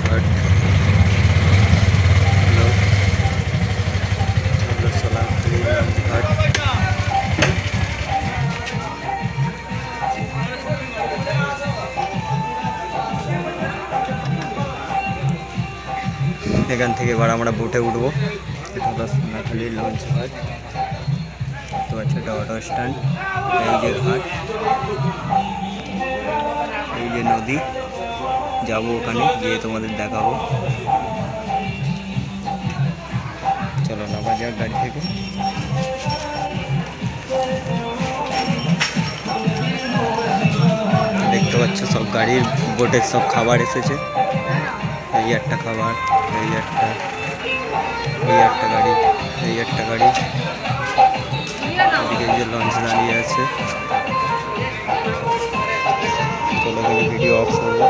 ঘাট। সোনাখালি লঞ্চ ঘাট। এখান থেকে এবার আমরা বোটে উঠবো। এটা হলো সোনাখালি লঞ্চ ঘাট। তো আছে এটা অটো স্ট্যান্ড। এই যে ঘাট, এই যে নদী। যাবো ওখানে গিয়ে তোমাদের দেখাবো। চলো নামা যাক গাড়ি থেকে। দেখতে পাচ্ছ সব গাড়ির বোটের সব খাবার এসেছে। এই একটা খাবার, এই একটা গাড়ি, এই একটা গাড়ি। এদিকে যে লঞ্চ দাঁড়িয়ে আছে। চলো ভিডিও অফ করবো।